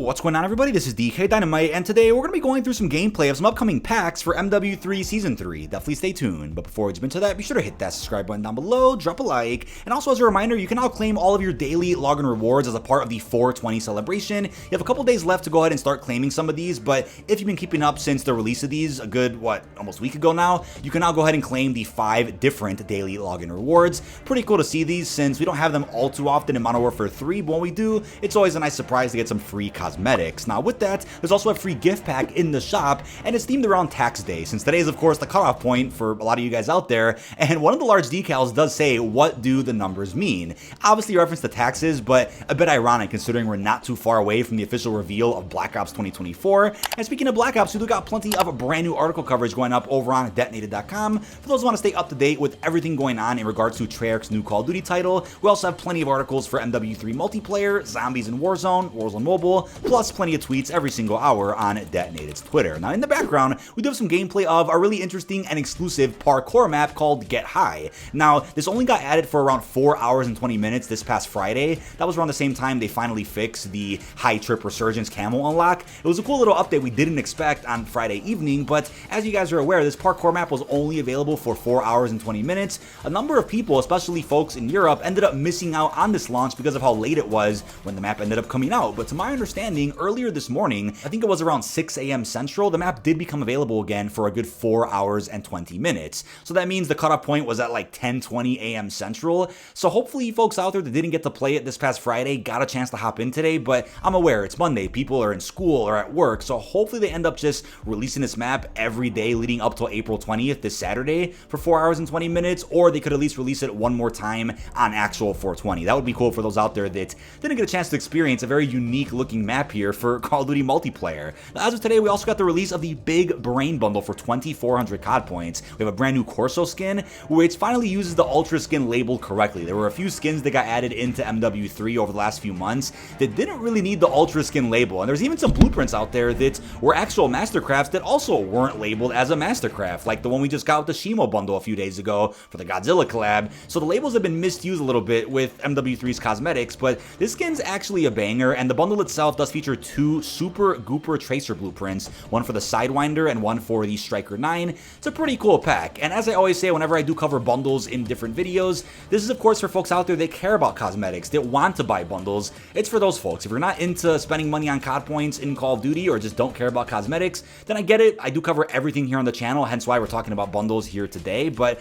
What's going on, everybody? This is dkdynamite, and today we're going to be going through some gameplay of some upcoming packs for MW3 Season 3. Definitely stay tuned. But before we jump into that, be sure to hit that subscribe button down below, drop a like, and also as a reminder, you can now claim all of your daily login rewards as a part of the 420 celebration. You have a couple days left to go ahead and start claiming some of these, but if you've been keeping up since the release of these, a good, almost a week ago now, you can now go ahead and claim the 5 different daily login rewards. Pretty cool to see these since we don't have them all too often in Modern Warfare 3, but when we do, it's always a nice surprise to get some free cosmetics. Now with that, there's also a free gift pack in the shop, and it's themed around tax day, since today is of course the cutoff point for a lot of you guys out there, and one of the large decals does say, what do the numbers mean? Obviously a reference to taxes, but a bit ironic considering we're not too far away from the official reveal of Black Ops 2024. And speaking of Black Ops, we do got plenty of brand new article coverage going up over on dkdynamite.com for those who want to stay up to date with everything going on in regards to Treyarch's new Call of Duty title. We also have plenty of articles for MW3 multiplayer, zombies in Warzone Mobile, plus plenty of tweets every single hour on Detonated's Twitter. Now in the background, we do have some gameplay of a really interesting and exclusive parkour map called Get High. Now this only got added for around 4 hours and 20 minutes this past Friday. That was around the same time they finally fixed the High Trip Resurgence camo unlock. It was a cool little update we didn't expect on Friday evening, but as you guys are aware, this parkour map was only available for 4 hours and 20 minutes. A number of people, especially folks in Europe, ended up missing out on this launch because of how late it was when the map ended up coming out. But to my understanding, earlier this morning, I think it was around 6 a.m. Central, the map did become available again for a good 4 hours and 20 minutes. So that means the cutoff point was at like 10:20 a.m. Central. So hopefully you folks out there that didn't get to play it this past Friday got a chance to hop in today, but I'm aware it's Monday, people are in school or at work, so hopefully they end up just releasing this map every day leading up till April 20th, this Saturday, for 4 hours and 20 minutes, or they could at least release it one more time on actual 420. That would be cool for those out there that didn't get a chance to experience a very unique looking map here for Call of Duty multiplayer. Now, as of today, we also got the release of the Big Brain Bundle for 2,400 COD points. We have a brand new Corso skin, which finally uses the Ultra skin labeled correctly. There were a few skins that got added into MW3 over the last few months that didn't really need the Ultra skin label, and there's even some blueprints out there that were actual Mastercrafts that also weren't labeled as a Mastercraft, like the one we just got with the Shimo bundle a few days ago for the Godzilla collab. So the labels have been misused a little bit with MW3's cosmetics, but this skin's actually a banger, and the bundle itself does feature 2 Super Gooper Tracer blueprints, one for the Sidewinder and one for the Striker 9. It's a pretty cool pack, and as I always say whenever I do cover bundles in different videos, this is of course for folks out there that care about cosmetics, that want to buy bundles. It's for those folks. If you're not into spending money on COD points in Call of Duty or just don't care about cosmetics, then I get it. I do cover everything here on the channel, hence why we're talking about bundles here today, but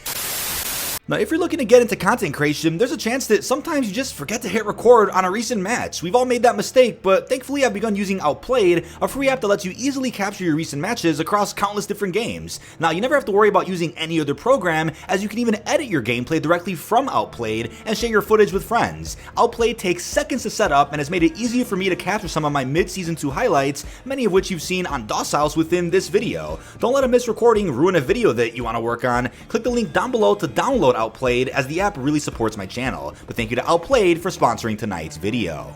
now, if you're looking to get into content creation, there's a chance that sometimes you just forget to hit record on a recent match. We've all made that mistake, but thankfully I've begun using Outplayed, a free app that lets you easily capture your recent matches across countless different games. Now, you never have to worry about using any other program, as you can even edit your gameplay directly from Outplayed and share your footage with friends. Outplayed takes seconds to set up and has made it easier for me to capture some of my mid-season 2 highlights, many of which you've seen on DOS House within this video. Don't let a missed recording ruin a video that you want to work on. Click the link down below to download Outplayed, as the app really supports my channel. But thank you to Outplayed for sponsoring tonight's video.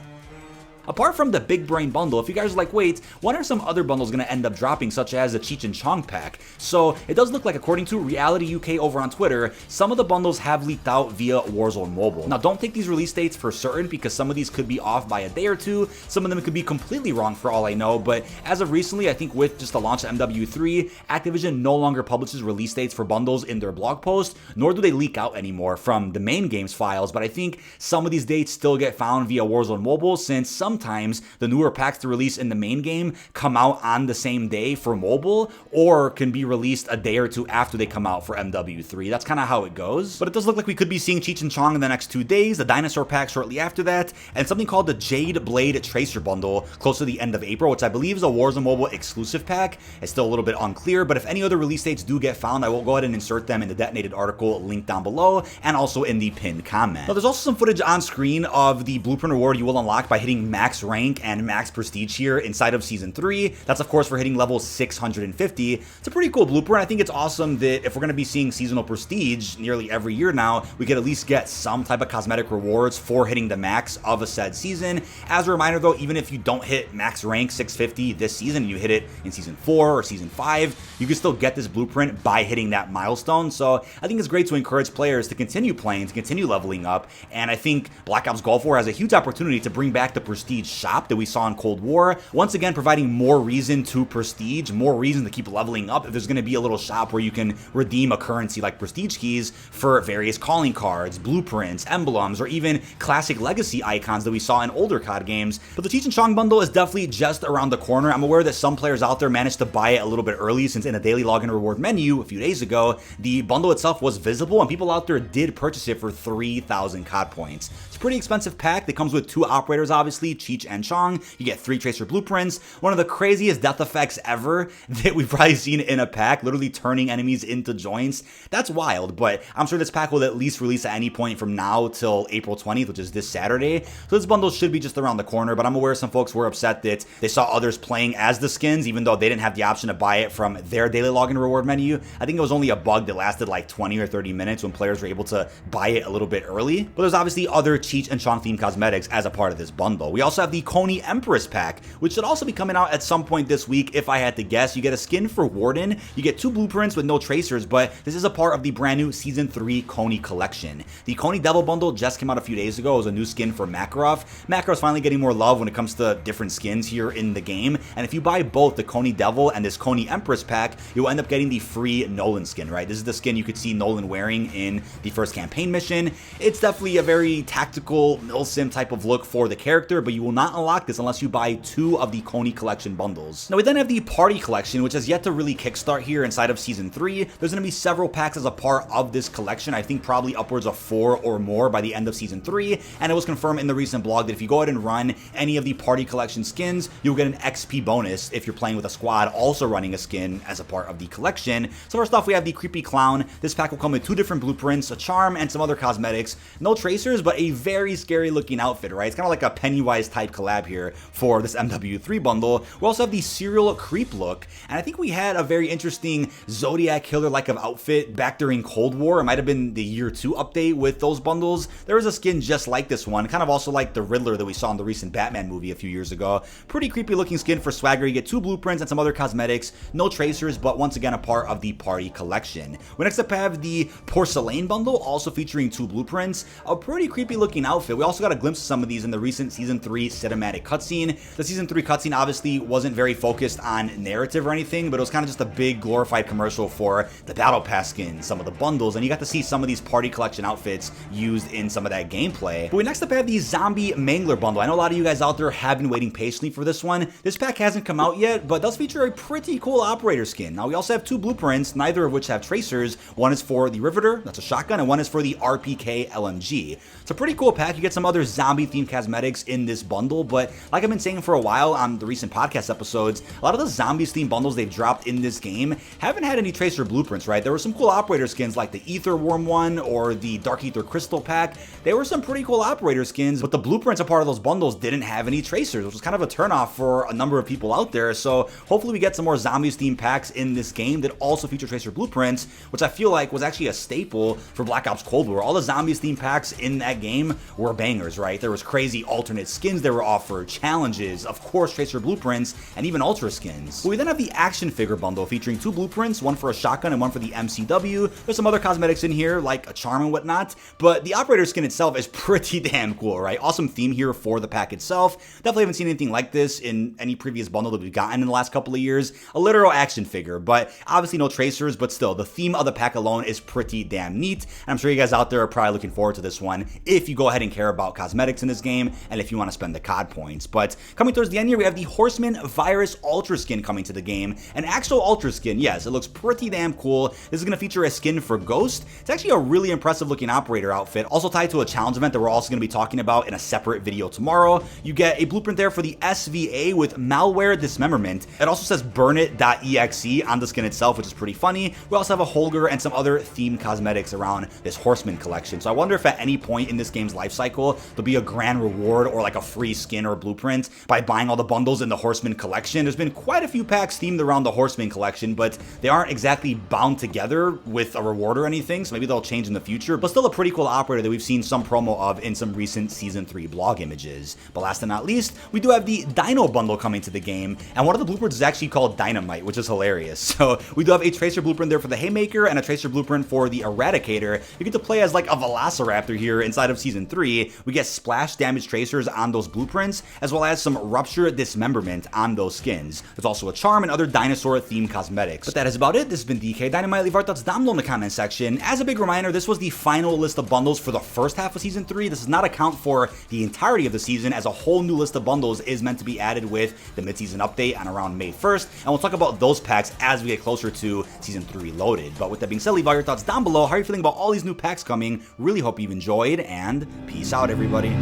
Apart from the Big Brain Bundle, if you guys are like, wait, when are some other bundles going to end up dropping, such as the Cheech and Chong pack? So it does look like, according to Reality UK over on Twitter, some of the bundles have leaked out via Warzone Mobile. Now don't take these release dates for certain, because some of these could be off by a day or two, some of them could be completely wrong for all I know, but as of recently, I think with just the launch of MW3, Activision no longer publishes release dates for bundles in their blog post, nor do they leak out anymore from the main game's files, but I think some of these dates still get found via Warzone Mobile, since sometimes the newer packs to release in the main game come out on the same day for mobile, or can be released a day or two after they come out for MW3. That's kind of how it goes. But it does look like we could be seeing Cheech and Chong in the next 2 days, the Dinosaur pack shortly after that, and something called the Jade Blade Tracer bundle close to the end of April, which I believe is a Warzone Mobile exclusive pack. It's still a little bit unclear, but if any other release dates do get found, I will go ahead and insert them in the Detonated article linked down below, and also in the pinned comment. Now there's also some footage on screen of the blueprint reward you will unlock by hitting max rank and max prestige here inside of Season 3. That's of course for hitting level 650. It's a pretty cool blueprint. I think it's awesome that if we're going to be seeing seasonal prestige nearly every year now, we could at least get some type of cosmetic rewards for hitting the max of a said season. As a reminder though, even if you don't hit max rank 650 this season, you hit it in Season 4 or Season 5, you can still get this blueprint by hitting that milestone. So I think it's great to encourage players to continue playing, to continue leveling up, and I think Black Ops Gulf War has a huge opportunity to bring back the prestige prestige shop that we saw in Cold War. Once again, providing more reason to prestige, more reason to keep leveling up if there's going to be a little shop where you can redeem a currency like prestige keys for various calling cards, blueprints, emblems, or even classic legacy icons that we saw in older COD games. But the Cheech and Chong bundle is definitely just around the corner. I'm aware that some players out there managed to buy it a little bit early, since in the daily login reward menu a few days ago, the bundle itself was visible and people out there did purchase it for 3,000 COD points. It's a pretty expensive pack that comes with 2 operators, obviously, Cheech and Chong. You get 3 tracer blueprints, one of the craziest death effects ever that we've probably seen in a pack, literally turning enemies into joints. That's wild, but I'm sure this pack will at least release at any point from now till April 20th, which is this Saturday. So this bundle should be just around the corner, but I'm aware some folks were upset that they saw others playing as the skins, even though they didn't have the option to buy it from their daily login reward menu. I think it was only a bug that lasted like 20 or 30 minutes when players were able to buy it a little bit early. But there's obviously other Cheech and Chong themed cosmetics as a part of this bundle. We also have the Konni Empress pack, which should also be coming out at some point this week if I had to guess. You get a skin for Warden, you get 2 blueprints with no tracers, but this is a part of the brand new Season 3 Konni collection. The Konni Devil bundle just came out a few days ago. It was a new skin for Makarov. Makarov's finally getting more love when it comes to different skins here in the game, and if you buy both the Konni Devil and this Konni Empress pack, you'll end up getting the free Nolan skin, right? This is the skin you could see Nolan wearing in the first campaign mission. It's definitely a very tactical milsim type of look for the character, but you will not unlock this unless you buy 2 of the Konni collection bundles. Now we then have the Party collection, which has yet to really kickstart here inside of Season 3. There's going to be several packs as a part of this collection. I think probably upwards of 4 or more by the end of Season 3, and it was confirmed in the recent blog that if you go ahead and run any of the Party collection skins, you'll get an XP bonus if you're playing with a squad also running a skin as a part of the collection. So first off, we have the Creepy Clown. This pack will come with 2 different blueprints, a charm, and some other cosmetics. No tracers, but a very scary looking outfit, right? It's kind of like a Pennywise type collab here for this MW3 bundle. We also have the Serial Creep look, and I think we had a very interesting Zodiac Killer-like of outfit back during Cold War. It might have been the Year 2 update with those bundles. There was a skin just like this one, kind of also like the Riddler that we saw in the recent Batman movie a few years ago. Pretty creepy looking skin for swagger. You get 2 blueprints and some other cosmetics. No tracers, but once again a part of the Party collection. We next up have the Porcelain bundle, also featuring 2 blueprints. A pretty creepy looking outfit. We also got a glimpse of some of these in the recent Season 3 cinematic cutscene. The Season 3 cutscene obviously wasn't very focused on narrative or anything, but it was kind of just a big glorified commercial for the Battle Pass skins, some of the bundles, and you got to see some of these Party collection outfits used in some of that gameplay. But we next up have the Zombie Mangler bundle. I know a lot of you guys out there have been waiting patiently for this one. This pack hasn't come out yet, but does feature a pretty cool operator skin. Now we also have 2 blueprints, neither of which have tracers. One is for the Riveter, that's a shotgun, and one is for the RPK LMG. It's a pretty cool pack. You get some other zombie themed cosmetics in this bundle, but like I've been saying for a while on the recent podcast episodes, a lot of the zombies themed bundles they've dropped in this game haven't had any tracer blueprints, right? There were some cool operator skins like the Ether Worm one or the Dark Ether Crystal pack. There were some pretty cool operator skins, but the blueprints a part of those bundles didn't have any tracers, which was kind of a turnoff for a number of people out there. So hopefully we get some more zombies themed packs in this game that also feature tracer blueprints, which I feel like was actually a staple for Black Ops Cold War. All the zombies themed packs in that game were bangers, right? There was crazy alternate skins that were offered, challenges, of course tracer blueprints, and even ultra skins. But we then have the action figure bundle featuring 2 blueprints, one for a shotgun and one for the MCW. There's some other cosmetics in here like a charm and whatnot, but the operator skin itself is pretty damn cool, right? Awesome theme here for the pack itself. Definitely haven't seen anything like this in any previous bundle that we've gotten in the last couple of years. A literal action figure, but obviously no tracers, but still the theme of the pack alone is pretty damn neat. And I'm sure you guys out there are probably looking forward to this one if you go ahead and care about cosmetics in this game and if you want to spend the COD points. But coming towards the end here, we have the Horsemen Vi.Rus Ultra skin coming to the game. An actual Ultra skin, yes, it looks pretty damn cool. This is going to feature a skin for Ghost. It's actually a really impressive looking operator outfit, also tied to a challenge event that we're also going to be talking about in a separate video tomorrow. You get a blueprint there for the SVA with Malware Dismemberment. It also says Burnit.exe on the skin itself, which is pretty funny. We also have a Holger and some other themed cosmetics around this Horseman collection. So I wonder if at any point in this game's life cycle there'll be a grand reward or like a free skin or blueprint by buying all the bundles in the Horseman collection. There's been quite a few packs themed around the Horseman collection, but they aren't exactly bound together with a reward or anything, so maybe they'll change in the future. But still a pretty cool operator that we've seen some promo of in some recent Season 3 blog images. But last but not least, we do have the Dino bundle coming to the game, and one of the blueprints is actually called Dynamite, which is hilarious. So we do have a tracer blueprint there for the Haymaker and a tracer blueprint for the Eradicator. You get to play as like a Velociraptor here inside of Season 3. We get splash damage tracers on those those blueprints, as well as some rupture dismemberment on those skins. There's also a charm and other dinosaur themed cosmetics. But that is about it. This has been dkdynamite. Leave our thoughts down below in the comment section. As a big reminder, this was the final list of bundles for the first half of Season 3. This does not account for the entirety of the season, as a whole new list of bundles is meant to be added with the mid-season update on around May 1st, and we'll talk about those packs as we get closer to Season 3 loaded. But with that being said, leave all your thoughts down below. How are you feeling about all these new packs coming? Really hope you've enjoyed, and peace out, everybody.